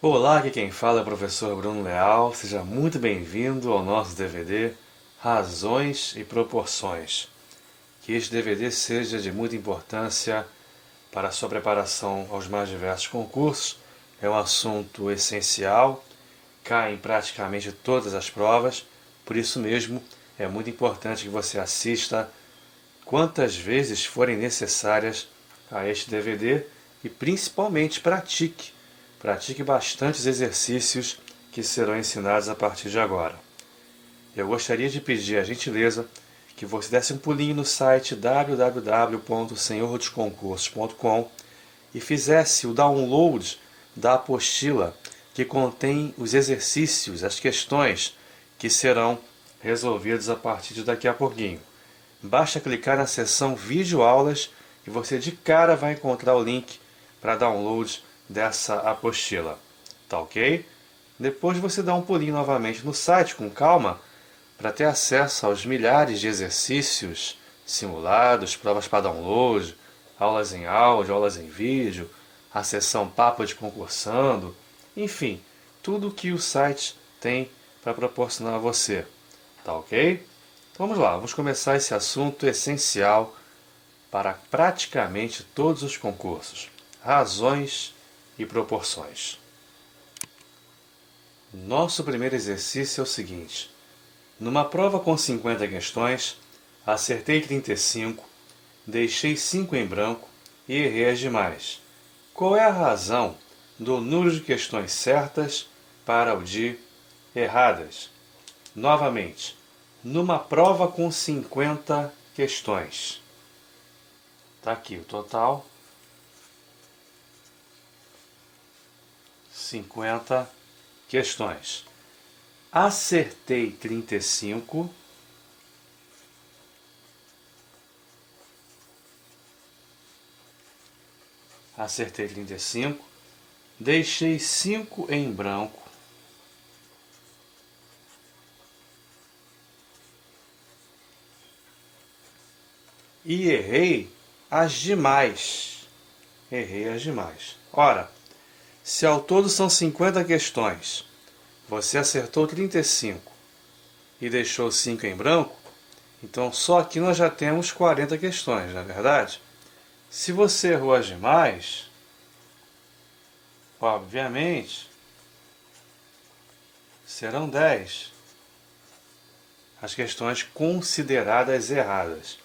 Olá, aqui quem fala é o professor Bruno Leal. Seja muito bem-vindo ao nosso DVD Razões e Proporções. Que este DVD seja de muita importância para a sua preparação aos mais diversos concursos. É um assunto essencial, cai em praticamente todas as provas, por isso mesmo é muito importante que você assista quantas vezes forem necessárias a este DVD e principalmente pratique. Pratique bastante os exercícios que serão ensinados a partir de agora. Eu gostaria de pedir a gentileza que você desse um pulinho no site www.senhordosconcursos.com e fizesse o download da apostila que contém os exercícios, as questões que serão resolvidos a partir de daqui a pouquinho. Basta clicar na seção Vídeo Aulas e você de cara vai encontrar o link para download dessa apostila. Tá ok? Depois você dá um pulinho novamente no site com calma para ter acesso aos milhares de exercícios simulados, provas para download, aulas em áudio, aulas em vídeo, a seção Papo de Concursando, enfim, tudo o que o site tem para proporcionar a você. Tá ok? Então vamos lá, vamos começar esse assunto essencial para praticamente todos os concursos. Razões e proporções. Nosso primeiro exercício é o seguinte. Numa prova com 50 questões, acertei 35, deixei 5 em branco e errei as demais. Qual é a razão do número de questões certas para o de erradas? Novamente, numa prova com 50 questões. Está aqui o total. 50 questões. Acertei 35. Acertei 35. Deixei 5 em branco. E errei as demais. Errei as demais. Ora, se ao todo são 50 questões, você acertou 35 e deixou 5 em branco, então só aqui nós já temos 40 questões, não é verdade? Se você errou as demais, obviamente, serão 10 as questões consideradas erradas.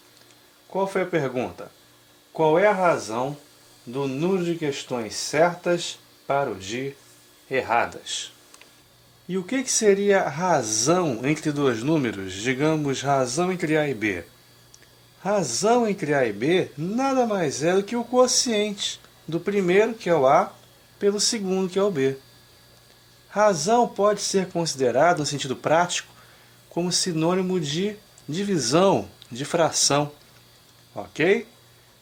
Qual foi a pergunta? Qual é a razão do número de questões certas para o de erradas? E o que seria razão entre dois números? Digamos, razão entre A e B. Razão entre A e B nada mais é do que o quociente do primeiro, que é o A, pelo segundo, que é o B. Razão pode ser considerado, no sentido prático, como sinônimo de divisão, de fração. Ok?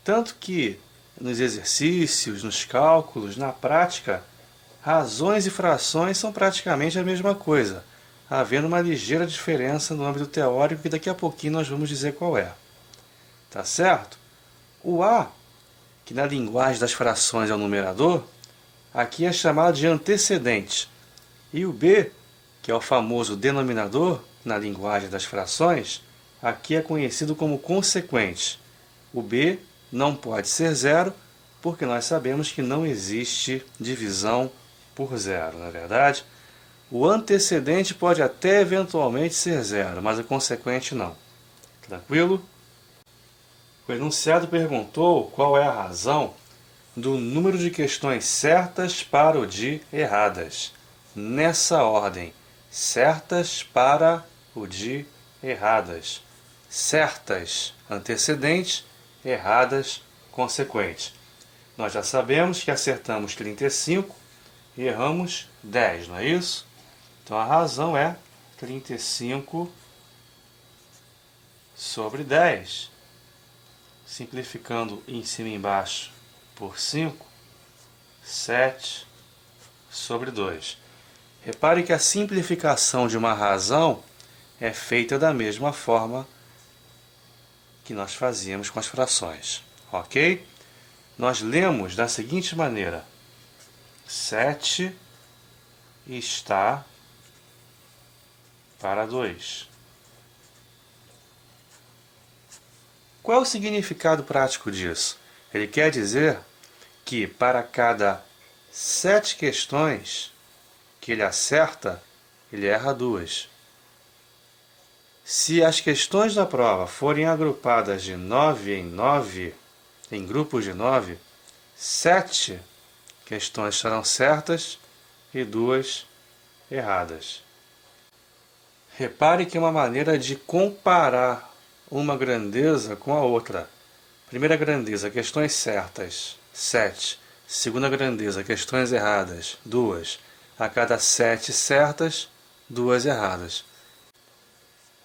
Tanto que nos exercícios, nos cálculos, na prática, razões e frações são praticamente a mesma coisa, havendo uma ligeira diferença no âmbito teórico que daqui a pouquinho nós vamos dizer qual é. Tá certo? O A, que na linguagem das frações é o numerador, aqui é chamado de antecedente. E o B, que é o famoso denominador, na linguagem das frações, aqui é conhecido como consequente. O B não pode ser zero, porque nós sabemos que não existe divisão por zero, não é verdade? O antecedente pode até eventualmente ser zero, mas o consequente não. Tranquilo? O enunciado perguntou qual é a razão do número de questões certas para o de erradas. Nessa ordem, certas para o de erradas. Certas, antecedente, erradas, consequente. Nós já sabemos que acertamos 35 e erramos 10, não é isso? Então a razão é 35 sobre 10. Simplificando em cima e embaixo por 5, 7 sobre 2. Repare que a simplificação de uma razão é feita da mesma forma que nós fazíamos com as frações. Ok? Nós lemos da seguinte maneira: 7 está para 2. Qual é o significado prático disso? Ele quer dizer que para cada 7 questões que ele acerta, ele erra 2. Se as questões da prova forem agrupadas de 9 em 9, em grupos de 9, 7 questões estarão certas e 2 erradas. Repare que é uma maneira de comparar uma grandeza com a outra. Primeira grandeza, questões certas, 7. Segunda grandeza, questões erradas, 2. A cada 7 certas, 2 erradas.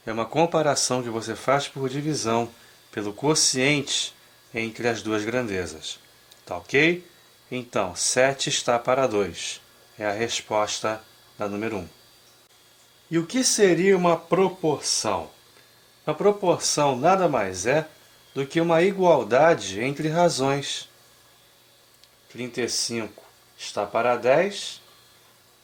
É uma comparação que você faz por divisão, pelo quociente entre as duas grandezas. Tá ok? Então, 7 está para 2. É a resposta da número 1. E o que seria uma proporção? A proporção nada mais é do que uma igualdade entre razões. 35 está para 10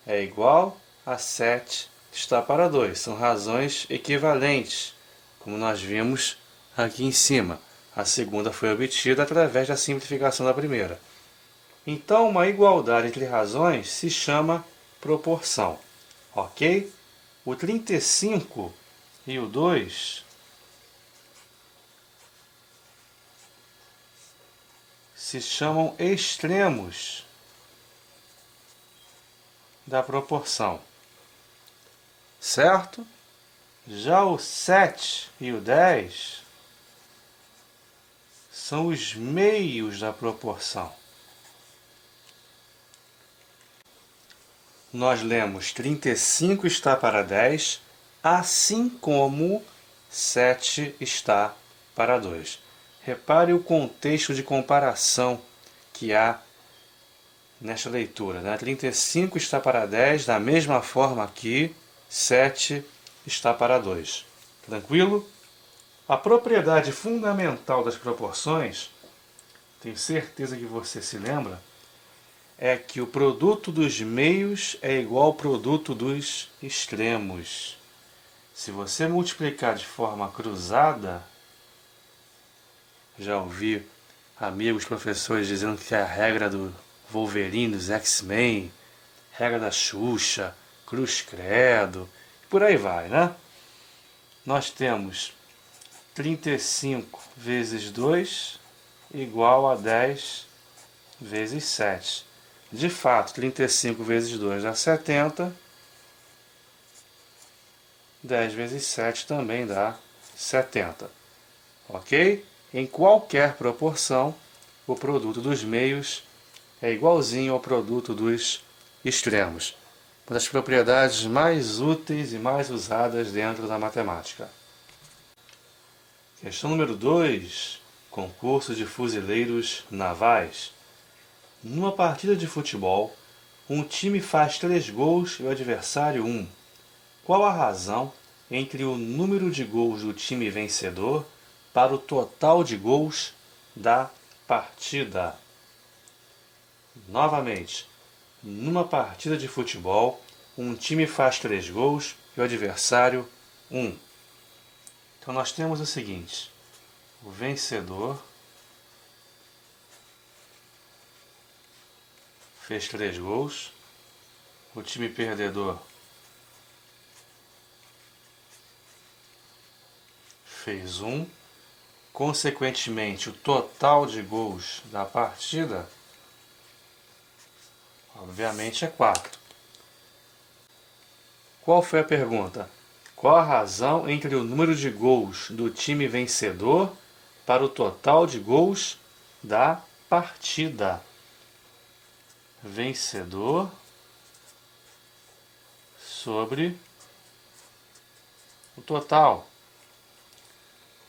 é igual a 7 está para 2. São razões equivalentes, como nós vimos aqui em cima. A segunda foi obtida através da simplificação da primeira. Então, uma igualdade entre razões se chama proporção. Ok? O 35 e o 2 se chamam extremos da proporção. Certo? Já o 7 e o 10 são os meios da proporção. Nós lemos 35 está para 10, assim como 7 está para 2. Repare o contexto de comparação que há nesta leitura. 35 está para 10, da mesma forma aqui, 7 está para 2. Tranquilo? A propriedade fundamental das proporções, tenho certeza que você se lembra, é que o produto dos meios é igual ao produto dos extremos. Se você multiplicar de forma cruzada, já ouvi amigos, professores dizendo que é a regra do Wolverine, dos X-Men, regra da Xuxa, Cruz Credo, e por aí vai, né? Nós temos 35 vezes 2 igual a 10 vezes 7. De fato, 35 vezes 2 dá 70. 10 vezes 7 também dá 70. Ok? Em qualquer proporção, o produto dos meios é igualzinho ao produto dos extremos. Uma das propriedades mais úteis e mais usadas dentro da matemática. Questão número 2. Concurso de fuzileiros navais. Numa partida de futebol, um time faz 3 gols e o adversário 1. Qual a razão entre o número de gols do time vencedor para o total de gols da partida? Novamente, numa partida de futebol, um time faz 3 gols e o adversário 1. Então nós temos o seguinte: o vencedor fez 3 gols, o time perdedor fez 1, consequentemente o total de gols da partida, obviamente, é 4. Qual foi a pergunta? Qual a razão entre o número de gols do time vencedor para o total de gols da partida? Vencedor sobre o total.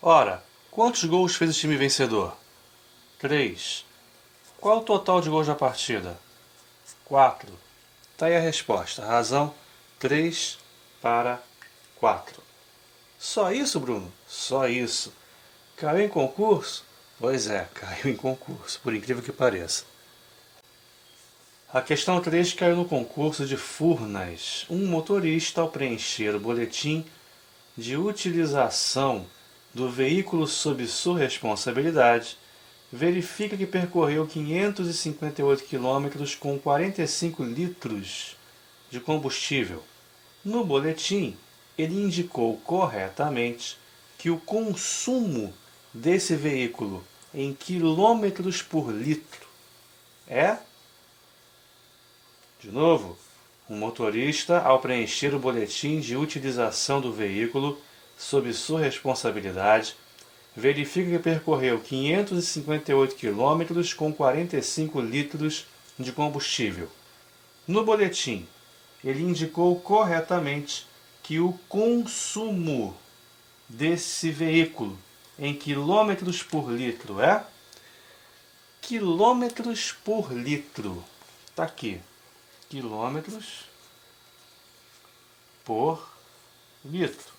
Ora, quantos gols fez o time vencedor? 3. Qual o total de gols da partida? 4. Está aí a resposta. A razão: 3 para 4. Só isso, Bruno? Só isso. Caiu em concurso? Pois é, caiu em concurso, por incrível que pareça. A questão 3 caiu no concurso de Furnas. Um motorista, ao preencher o boletim de utilização do veículo sob sua responsabilidade, verifica que percorreu 558 km com 45 litros de combustível. No boletim, ele indicou corretamente que o consumo desse veículo em quilômetros por litro é... De novo, um motorista, ao preencher o boletim de utilização do veículo sob sua responsabilidade, verifica que percorreu 558 km com 45 litros de combustível. No boletim, ele indicou corretamente que o consumo desse veículo em quilômetros por litro é quilômetros por litro. Está aqui. Quilômetros por litro.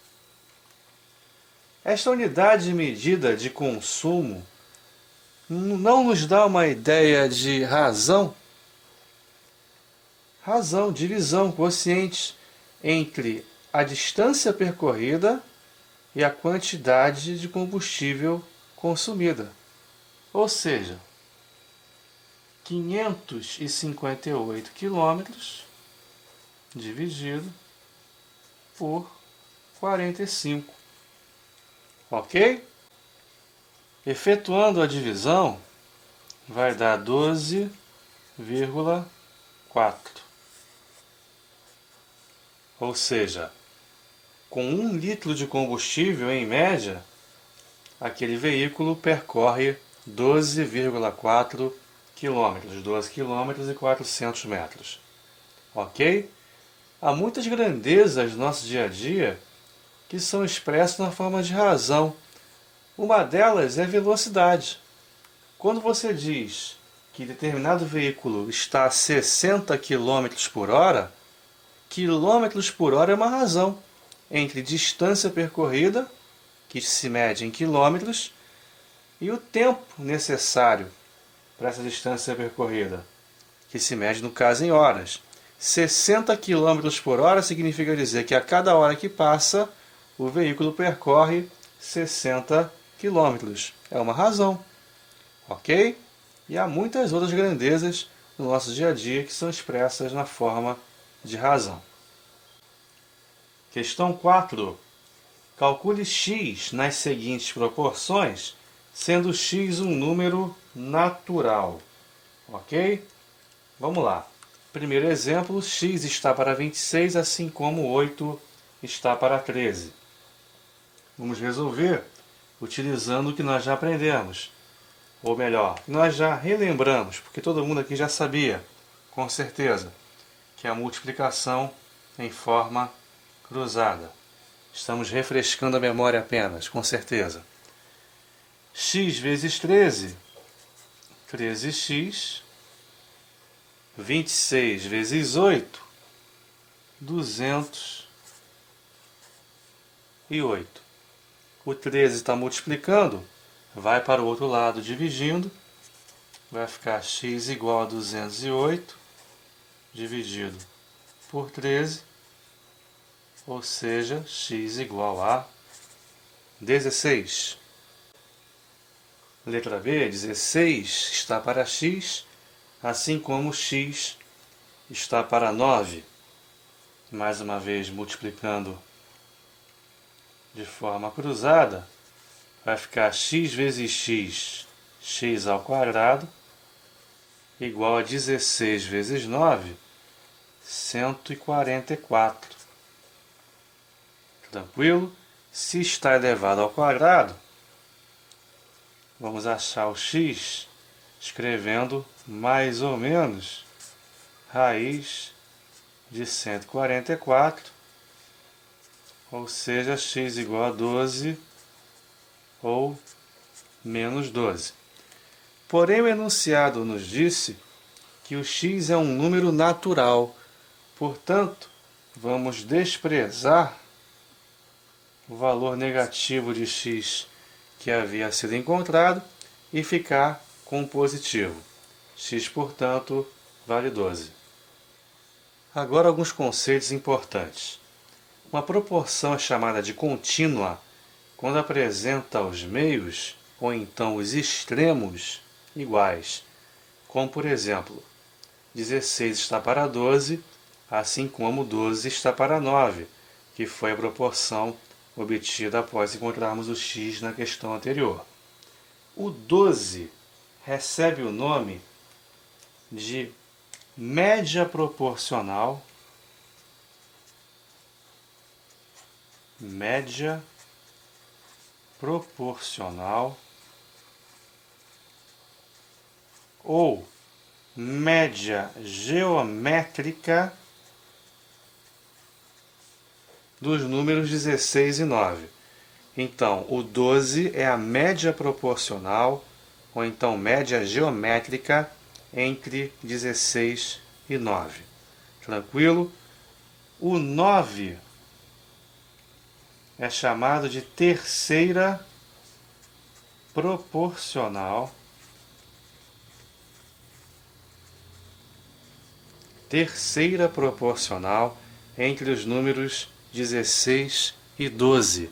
Esta unidade de medida de consumo não nos dá uma ideia de razão? Razão, divisão, quociente entre a distância percorrida e a quantidade de combustível consumida. Ou seja, 558 quilômetros dividido por 45. Ok? Efetuando a divisão, vai dar 12,4. Ou seja, com 1 litro de combustível, em média, aquele veículo percorre 12,4 quilômetros, 12 quilômetros e 400 metros. Ok? Há muitas grandezas no nosso dia a dia que são expressas na forma de razão. Uma delas é velocidade. Quando você diz que determinado veículo está a 60 km por hora, quilômetros por hora é uma razão entre distância percorrida, que se mede em quilômetros, e o tempo necessário para essa distância percorrida, que se mede, no caso, em horas. 60 km por hora significa dizer que a cada hora que passa, o veículo percorre 60 km. É uma razão. Ok? E há muitas outras grandezas no nosso dia a dia que são expressas na forma de razão. Questão 4. Calcule x nas seguintes proporções, sendo x um número natural. Ok? Vamos lá. Primeiro exemplo, x está para 26, assim como 8 está para 13. Vamos resolver utilizando o que nós já aprendemos. Ou melhor, nós já relembramos, porque todo mundo aqui já sabia, com certeza, que é a multiplicação em forma cruzada. Estamos refrescando a memória apenas, com certeza. X vezes 13, 13x. 26 vezes 8, 208. O 13 está multiplicando, vai para o outro lado dividindo, vai ficar x igual a 208, dividido por 13, ou seja, x igual a 16. Letra B, 16 está para x, assim como x está para 9. Mais uma vez multiplicando de forma cruzada, vai ficar x vezes x, x ao quadrado, igual a 16 vezes 9, 144. Tranquilo? Se está elevado ao quadrado, vamos achar o x escrevendo mais ou menos raiz de 144, ou seja, x igual a 12 ou menos 12. Porém, o enunciado nos disse que o x é um número natural, portanto, vamos desprezar o valor negativo de x que havia sido encontrado e ficar com o positivo. X, portanto, vale 12. Agora alguns conceitos importantes. Uma proporção é chamada de contínua quando apresenta os meios ou então os extremos iguais, como por exemplo, 16 está para 12, assim como 12 está para 9, que foi a proporção obtida após encontrarmos o x na questão anterior. O 12 recebe o nome de média proporcional, ou média geométrica dos números 16 e 9. Então, o 12 é a média proporcional, ou então média geométrica, entre 16 e 9. Tranquilo? O 9 é chamado de terceira proporcional. Terceira proporcional entre os números 16 e 12,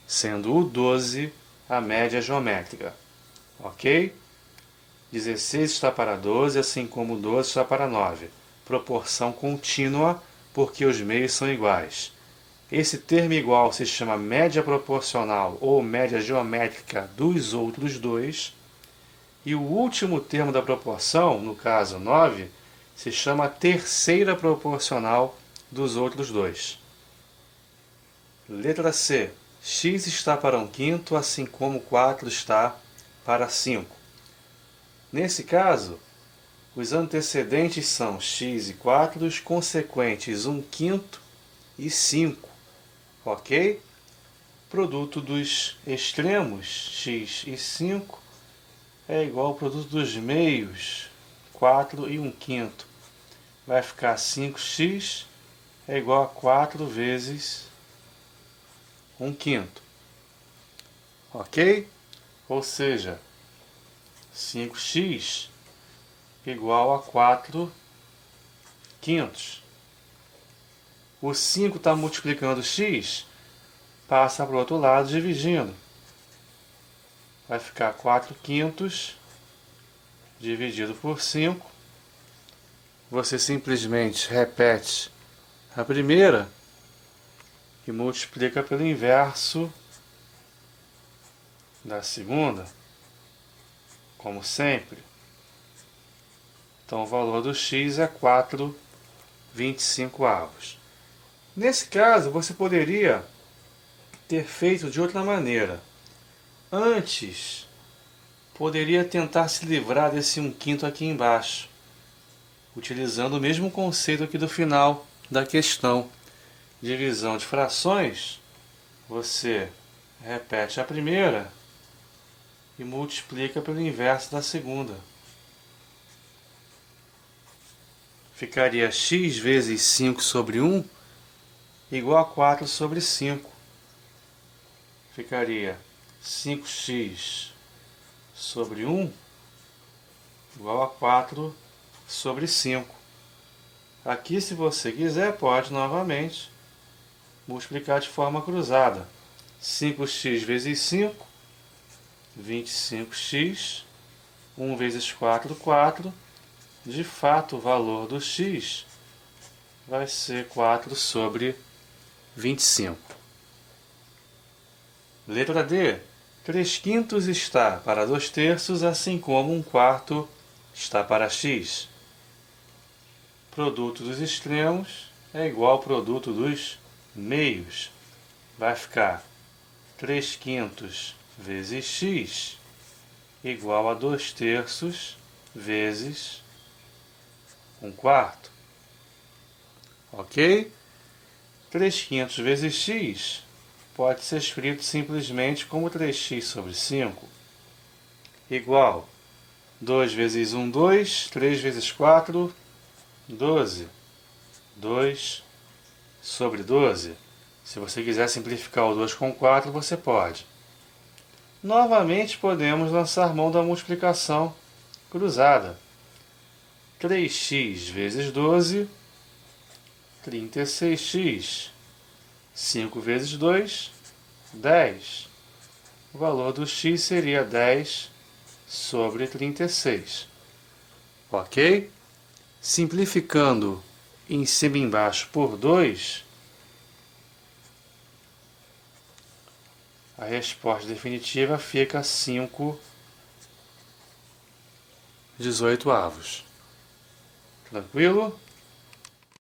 sendo o 12 a média geométrica. Ok? 16 está para 12, assim como 12 está para 9. Proporção contínua, porque os meios são iguais. Esse termo igual se chama média proporcional ou média geométrica dos outros dois. E o último termo da proporção, no caso 9, se chama terceira proporcional dos outros dois. Letra C. X está para 1/5, assim como 4 está para 5. Nesse caso, os antecedentes são x e 4, os consequentes 1/5 e 5. Ok? Produto dos extremos, x e 5, é igual ao produto dos meios, 4 e 1/5. Vai ficar 5x é igual a 4 vezes 1/5. Ok? Ou seja, 5x igual a 4/5. O 5 está multiplicando x, passa para o outro lado dividindo. Vai ficar 4/5 dividido por 5. Você simplesmente repete a primeira e multiplica pelo inverso da segunda, como sempre. Então o valor do x é 4/25. Nesse caso, você poderia ter feito de outra maneira. Antes, poderia tentar se livrar desse 1/5 aqui embaixo, utilizando o mesmo conceito aqui do final da questão. Divisão de frações, você repete a primeira e multiplica pelo inverso da segunda. Ficaria x vezes 5 sobre 1 igual a 4 sobre 5. Ficaria 5x sobre 1 igual a 4 sobre 5. Aqui, se você quiser, pode novamente multiplicar de forma cruzada. 5x vezes 5, 25x. 1 vezes 4, 4. De fato, o valor do x vai ser 4 sobre 25. Letra D. 3/5 está para 2/3, assim como 1/4 está para x. Produto dos extremos é igual ao produto dos meios. Vai ficar 3/5 vezes x igual a 2/3 vezes 1/4. Ok? 3/5 vezes x pode ser escrito simplesmente como 3x sobre 5, igual 2 vezes 1, 2, 3 vezes 4, 12. 2 sobre 12. Se você quiser simplificar o 2 com 4, você pode. Novamente podemos lançar mão da multiplicação cruzada. 3x vezes 12, 36x. 5 vezes 2, 10. O valor do x seria 10 sobre 36. Ok? Simplificando em cima e embaixo por 2, a resposta definitiva fica 5/18. Tranquilo?